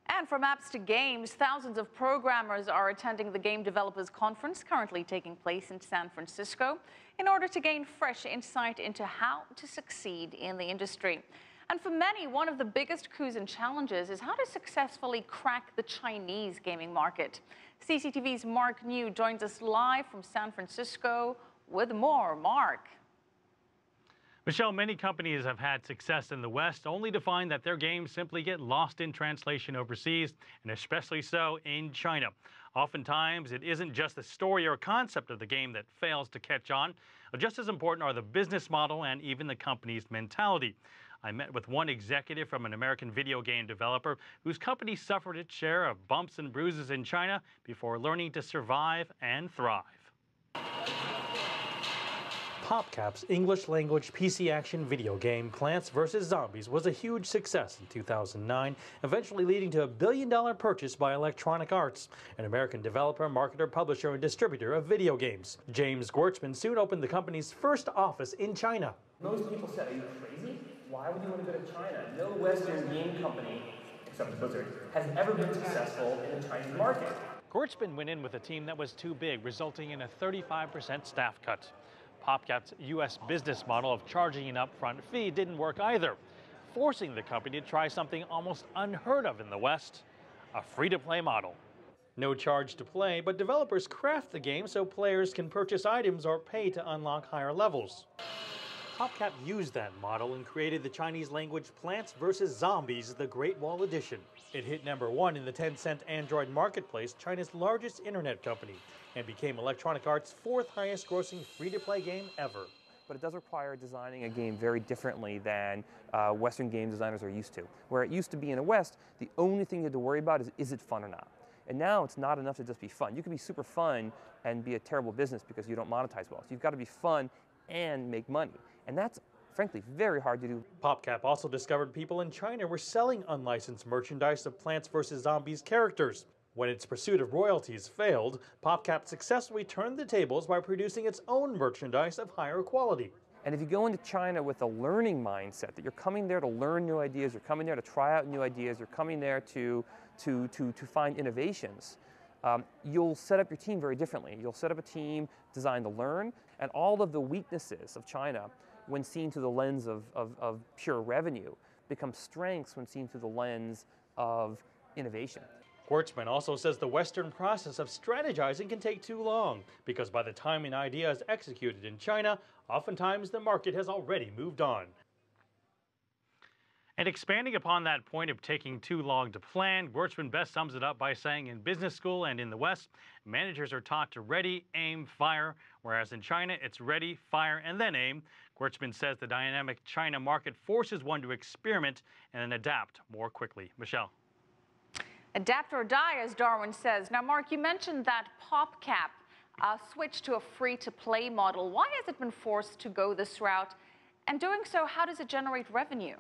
And from apps to games, thousands of programmers are attending the Game Developers Conference currently taking place in San Francisco in order to gain fresh insight into how to succeed in the industry. And for many, one of the biggest coups and challenges is how to successfully crack the Chinese gaming market. CCTV's Mark New joins us live from San Francisco with more. Mark. Michelle, many companies have had success in the West only to find that their games simply get lost in translation overseas, and especially so in China. Oftentimes, it isn't just the story or concept of the game that fails to catch on. Just as important are the business model and even the company's mentality. I met with one executive from an American video game developer whose company suffered its share of bumps and bruises in China before learning to survive and thrive. Popcaps' English-language PC action video game Plants vs. Zombies was a huge success in 2009, eventually leading to a billion-dollar purchase by Electronic Arts, an American developer, marketer, publisher, and distributor of video games. James Gortzman soon opened the company's first office in China. Most people said, "Are you crazy? Why would you want to go to China? No Western game company, except Blizzard, has ever been successful in the Chinese market." Gortzman went in with a team that was too big, resulting in a 35% staff cut. Popcaps' U.S. business model of charging an upfront fee didn't work either, forcing the company to try something almost unheard of in the West, a free-to-play model. No charge to play, but developers craft the game so players can purchase items or pay to unlock higher levels. Popcap used that model and created the Chinese-language Plants vs. Zombies: The Great Wall Edition. It hit #1 in the Tencent Android marketplace, China's largest internet company, and became Electronic Arts' fourth highest-grossing free-to-play game ever. But it does require designing a game very differently than Western game designers are used to. Where it used to be in the West, the only thing you had to worry about is it fun or not? And now it's not enough to just be fun. You can be super fun and be a terrible business because you don't monetize well. So you've got to be fun and make money. And that's, frankly, very hard to do. Popcap also discovered people in China were selling unlicensed merchandise of Plants vs. Zombies characters. When its pursuit of royalties failed, Popcap successfully turned the tables by producing its own merchandise of higher quality. And if you go into China with a learning mindset, that you're coming there to learn new ideas, you're coming there to try out new ideas, you're coming there to find innovations, you'll set up your team very differently. You'll set up a team designed to learn, and all of the weaknesses of China, when seen through the lens of pure revenue, become strengths when seen through the lens of innovation. Gortzman also says the Western process of strategizing can take too long, because by the time an idea is executed in China, oftentimes the market has already moved on. And expanding upon that point of taking too long to plan, Gortzman best sums it up by saying in business school and in the West, managers are taught to ready, aim, fire, whereas in China it's ready, fire, and then aim. Gortzman says the dynamic China market forces one to experiment and then adapt more quickly. Michelle. Adapt or die, as Darwin says. Now, Mark, you mentioned that Popcap switched to a free-to-play model. Why has it been forced to go this route? And doing so, how does it generate revenue?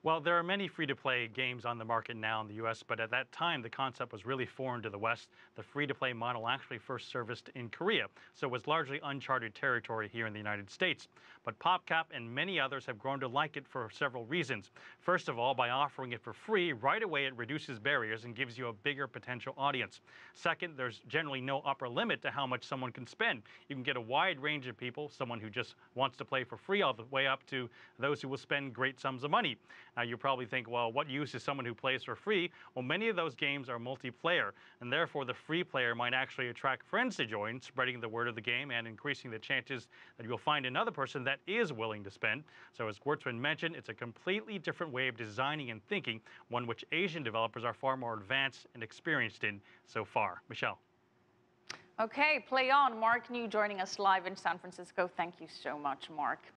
Well, there are many free-to-play games on the market now in the U.S., but at that time, the concept was really foreign to the West. The free-to-play model actually first serviced in Korea, so it was largely uncharted territory here in the United States. But Popcap and many others have grown to like it for several reasons. First of all, by offering it for free, right away it reduces barriers and gives you a bigger potential audience. Second, there's generally no upper limit to how much someone can spend. You can get a wide range of people, someone who just wants to play for free all the way up to those who will spend great sums of money. Now, you probably think, well, what use is someone who plays for free? Well, many of those games are multiplayer, and therefore the free player might actually attract friends to join, spreading the word of the game and increasing the chances that you'll find another person that is willing to spend. So as Gortzman mentioned, it's a completely different way of designing and thinking, one which Asian developers are far more advanced and experienced in so far. Michelle. Okay, play on. Mark New joining us live in San Francisco. Thank you so much, Mark.